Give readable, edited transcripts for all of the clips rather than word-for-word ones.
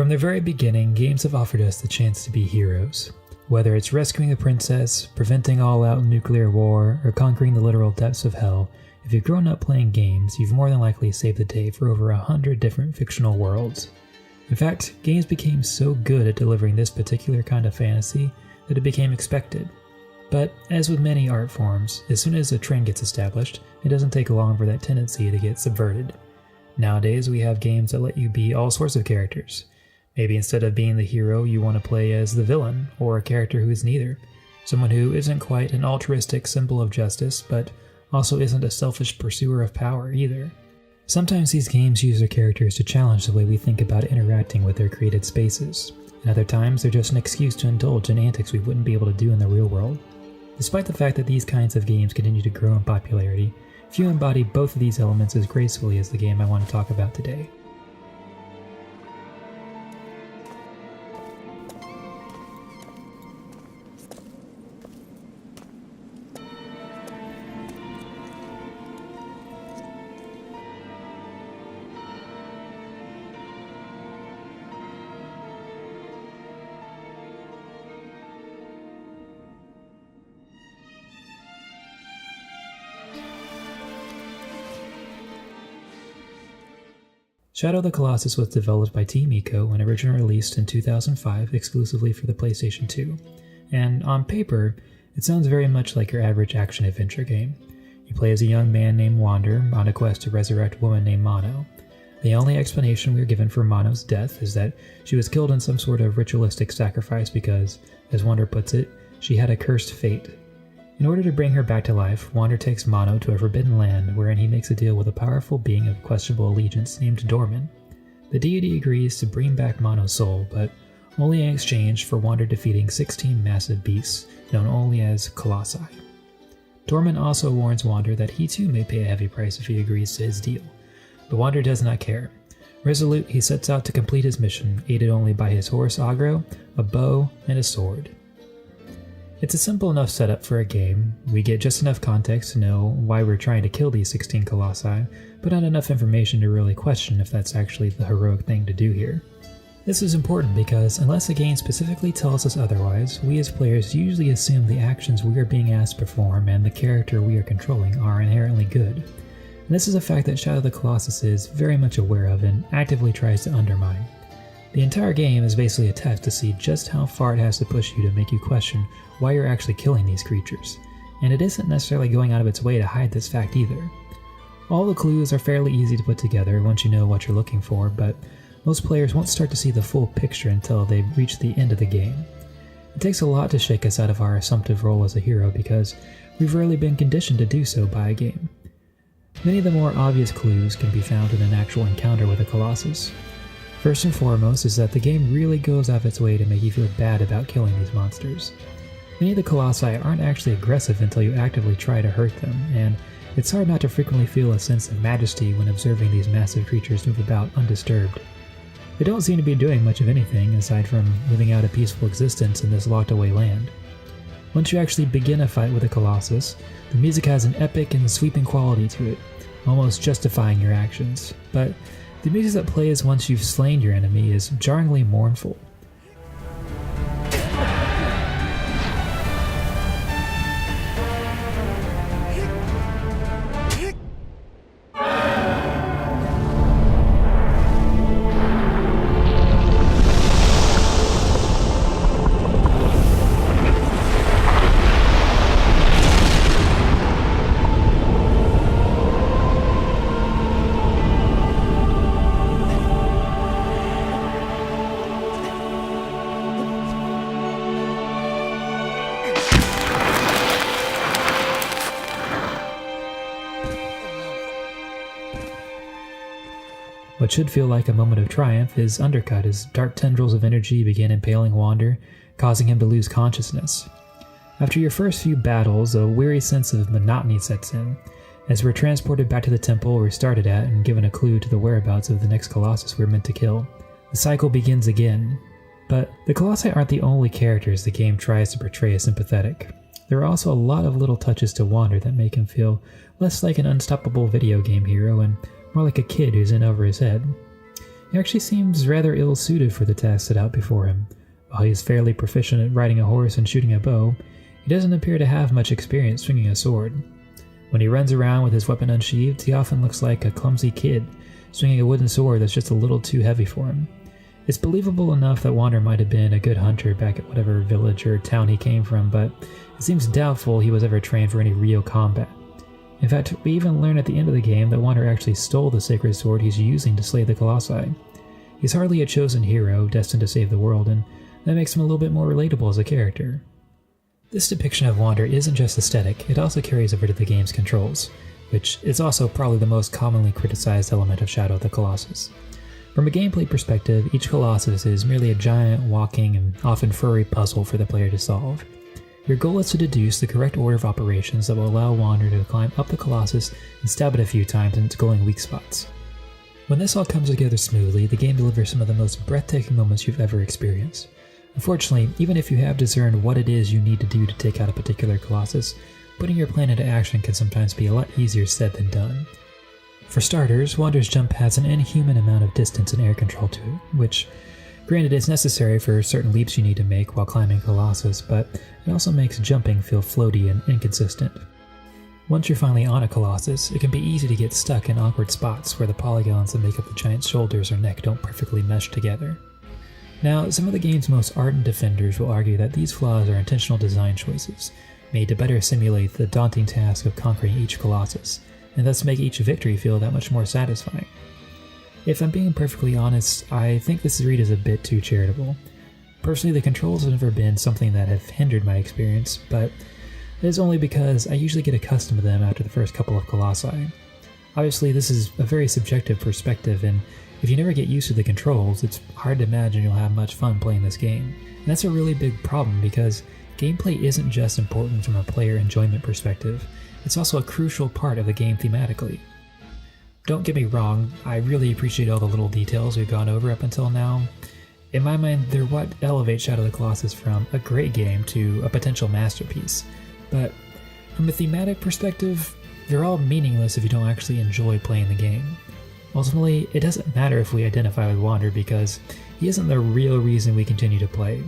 From the very beginning, games have offered us the chance to be heroes. Whether it's rescuing a princess, preventing all-out nuclear war, or conquering the literal depths of hell, if you've grown up playing games, you've more than likely saved the day for over 100 different fictional worlds. In fact, games became so good at delivering this particular kind of fantasy that it became expected. But as with many art forms, as soon as a trend gets established, it doesn't take long for that tendency to get subverted. Nowadays, we have games that let you be all sorts of characters. Maybe instead of being the hero, you want to play as the villain, or a character who is neither. Someone who isn't quite an altruistic symbol of justice, but also isn't a selfish pursuer of power either. Sometimes these games use their characters to challenge the way we think about interacting with their created spaces, and other times they're just an excuse to indulge in antics we wouldn't be able to do in the real world. Despite the fact that these kinds of games continue to grow in popularity, few embody both of these elements as gracefully as the game I want to talk about today. Shadow of the Colossus was developed by Team Ico and originally released in 2005 exclusively for the PlayStation 2. And on paper, it sounds very much like your average action-adventure game. You play as a young man named Wander on a quest to resurrect a woman named Mono. The only explanation we are given for Mono's death is that she was killed in some sort of ritualistic sacrifice because, as Wander puts it, she had a cursed fate. In order to bring her back to life, Wander takes Mono to a forbidden land wherein he makes a deal with a powerful being of questionable allegiance named Dorman. The deity agrees to bring back Mono's soul, but only in exchange for Wander defeating 16 massive beasts, known only as Colossi. Dorman also warns Wander that he too may pay a heavy price if he agrees to his deal, but Wander does not care. Resolute, he sets out to complete his mission, aided only by his horse Agro, a bow, and a sword. It's a simple enough setup for a game. We get just enough context to know why we're trying to kill these 16 Colossi, but not enough information to really question if that's actually the heroic thing to do here. This is important because unless a game specifically tells us otherwise, we as players usually assume the actions we are being asked to perform and the character we are controlling are inherently good. And this is a fact that Shadow of the Colossus is very much aware of and actively tries to undermine. The entire game is basically a test to see just how far it has to push you to make you question why you're actually killing these creatures, and it isn't necessarily going out of its way to hide this fact either. All the clues are fairly easy to put together once you know what you're looking for, but most players won't start to see the full picture until they've reached the end of the game. It takes a lot to shake us out of our assumptive role as a hero because we've rarely been conditioned to do so by a game. Many of the more obvious clues can be found in an actual encounter with a Colossus. First and foremost is that the game really goes out of its way to make you feel bad about killing these monsters. Many of the Colossi aren't actually aggressive until you actively try to hurt them, and it's hard not to frequently feel a sense of majesty when observing these massive creatures move about undisturbed. They don't seem to be doing much of anything aside from living out a peaceful existence in this locked-away land. Once you actually begin a fight with a Colossus, the music has an epic and sweeping quality to it, almost justifying your actions, but the music that plays once you've slain your enemy is jarringly mournful. What should feel like a moment of triumph is undercut as dark tendrils of energy begin impaling Wander, causing him to lose consciousness. After your first few battles, a weary sense of monotony sets in, as we're transported back to the temple we started at and given a clue to the whereabouts of the next Colossus we're meant to kill. The cycle begins again. But the Colossi aren't the only characters the game tries to portray as sympathetic. There are also a lot of little touches to Wander that make him feel less like an unstoppable video game hero and more like a kid who's in over his head. He actually seems rather ill-suited for the task set out before him. While he is fairly proficient at riding a horse and shooting a bow, he doesn't appear to have much experience swinging a sword. When he runs around with his weapon unsheathed, he often looks like a clumsy kid, swinging a wooden sword that's just a little too heavy for him. It's believable enough that Wander might have been a good hunter back at whatever village or town he came from, but it seems doubtful he was ever trained for any real combat. In fact, we even learn at the end of the game that Wander actually stole the sacred sword he's using to slay the Colossi. He's hardly a chosen hero destined to save the world, and that makes him a little bit more relatable as a character. This depiction of Wander isn't just aesthetic, it also carries over to the game's controls, which is also probably the most commonly criticized element of Shadow of the Colossus. From a gameplay perspective, each Colossus is merely a giant, walking, and often furry puzzle for the player to solve. Your goal is to deduce the correct order of operations that will allow Wander to climb up the Colossus and stab it a few times in its glowing weak spots. When this all comes together smoothly, the game delivers some of the most breathtaking moments you've ever experienced. Unfortunately, even if you have discerned what it is you need to do to take out a particular Colossus, putting your plan into action can sometimes be a lot easier said than done. For starters, Wander's jump has an inhuman amount of distance and air control to it, which, granted, is necessary for certain leaps you need to make while climbing Colossus, but it also makes jumping feel floaty and inconsistent. Once you're finally on a Colossus, it can be easy to get stuck in awkward spots where the polygons that make up the giant's shoulders or neck don't perfectly mesh together. Now, some of the game's most ardent defenders will argue that these flaws are intentional design choices, made to better simulate the daunting task of conquering each Colossus, and thus make each victory feel that much more satisfying. If I'm being perfectly honest, I think this read is a bit too charitable. Personally, the controls have never been something that have hindered my experience, but it is only because I usually get accustomed to them after the first couple of Colossi. Obviously, this is a very subjective perspective, and if you never get used to the controls, it's hard to imagine you'll have much fun playing this game. And that's a really big problem because gameplay isn't just important from a player enjoyment perspective, it's also a crucial part of the game thematically. Don't get me wrong, I really appreciate all the little details we've gone over up until now. In my mind, they're what elevate Shadow of the Colossus from a great game to a potential masterpiece. But from a thematic perspective, they're all meaningless if you don't actually enjoy playing the game. Ultimately, it doesn't matter if we identify with Wander because he isn't the real reason we continue to play.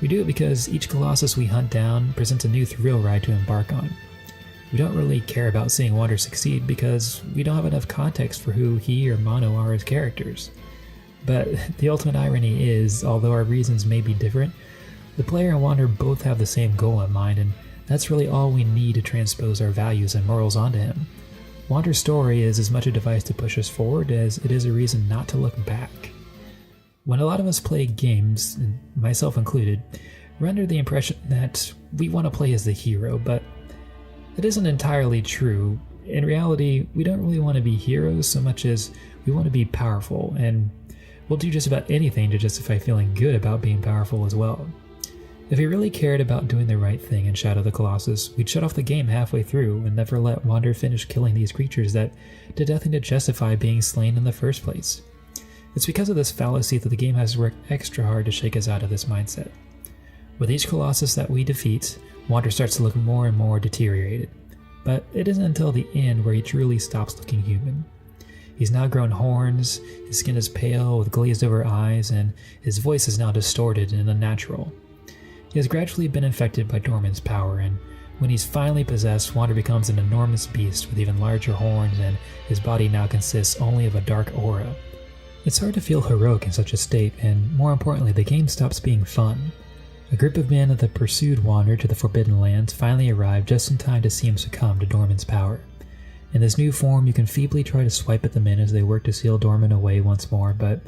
We do it because each Colossus we hunt down presents a new thrill ride to embark on. We don't really care about seeing Wander succeed because we don't have enough context for who he or Mono are as characters. But the ultimate irony is, although our reasons may be different, the player and Wander both have the same goal in mind, and that's really all we need to transpose our values and morals onto him. Wander's story is as much a device to push us forward as it is a reason not to look back. When a lot of us play games, and myself included, we're under the impression that we want to play as the hero, but that isn't entirely true. In reality, we don't really want to be heroes so much as we want to be powerful, and we'll do just about anything to justify feeling good about being powerful as well. If we really cared about doing the right thing in Shadow of the Colossus, we'd shut off the game halfway through and never let Wander finish killing these creatures that did nothing to justify being slain in the first place. It's because of this fallacy that the game has worked extra hard to shake us out of this mindset. With each Colossus that we defeat, Wander starts to look more and more deteriorated, but it isn't until the end where he truly stops looking human. He's now grown horns, his skin is pale with glazed over eyes, and his voice is now distorted and unnatural. He has gradually been infected by Dorman's power, and when he's finally possessed, Wander becomes an enormous beast with even larger horns, and his body now consists only of a dark aura. It's hard to feel heroic in such a state, and more importantly, the game stops being fun. A group of men that pursued Wander to the Forbidden Lands finally arrived just in time to see him succumb to Dorman's power. In this new form, you can feebly try to swipe at the men as they work to seal Dorman away once more, but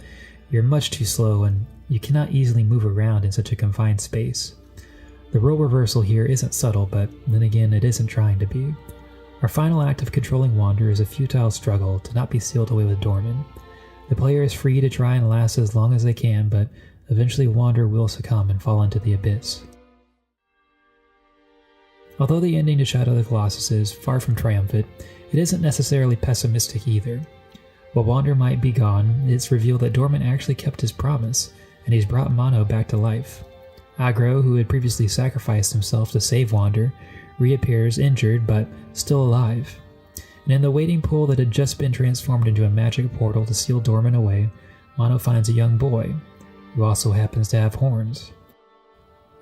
you're much too slow and you cannot easily move around in such a confined space. The role reversal here isn't subtle, but then again, it isn't trying to be. Our final act of controlling Wander is a futile struggle to not be sealed away with Dorman. The player is free to try and last as long as they can, but eventually Wander will succumb and fall into the abyss. Although the ending to Shadow of the Colossus is far from triumphant, it isn't necessarily pessimistic either. While Wander might be gone, it's revealed that Dorman actually kept his promise, and he's brought Mono back to life. Agro, who had previously sacrificed himself to save Wander, reappears injured but still alive. And in the waiting pool that had just been transformed into a magic portal to seal Dorman away, Mono finds a young boy, who also happens to have horns.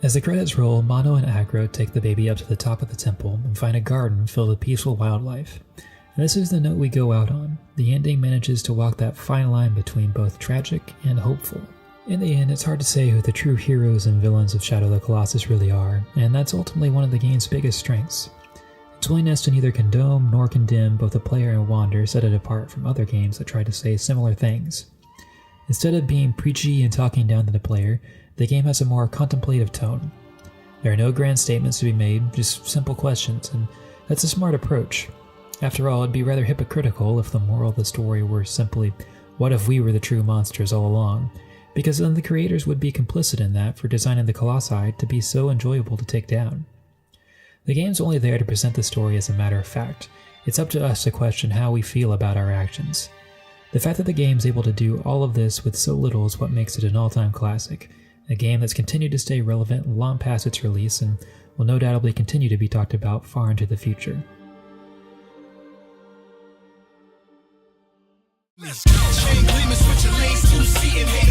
As the credits roll, Mono and Agro take the baby up to the top of the temple and find a garden filled with peaceful wildlife. And this is the note we go out on. The ending manages to walk that fine line between both tragic and hopeful. In the end, it's hard to say who the true heroes and villains of Shadow of the Colossus really are, and that's ultimately one of the game's biggest strengths. Its willingness to neither condone nor condemn both the player and Wander set it apart from other games that try to say similar things. Instead of being preachy and talking down to the player, the game has a more contemplative tone. There are no grand statements to be made, just simple questions, and that's a smart approach. After all, it'd be rather hypocritical if the moral of the story were simply, what if we were the true monsters all along? Because then the creators would be complicit in that for designing the Colossi to be so enjoyable to take down. The game's only there to present the story as a matter of fact. It's up to us to question how we feel about our actions. The fact that the game's able to do all of this with so little is what makes it an all-time classic, a game that's continued to stay relevant long past its release and will no doubtably continue to be talked about far into the future. Chain gleaming, switching lanes, 2 seating.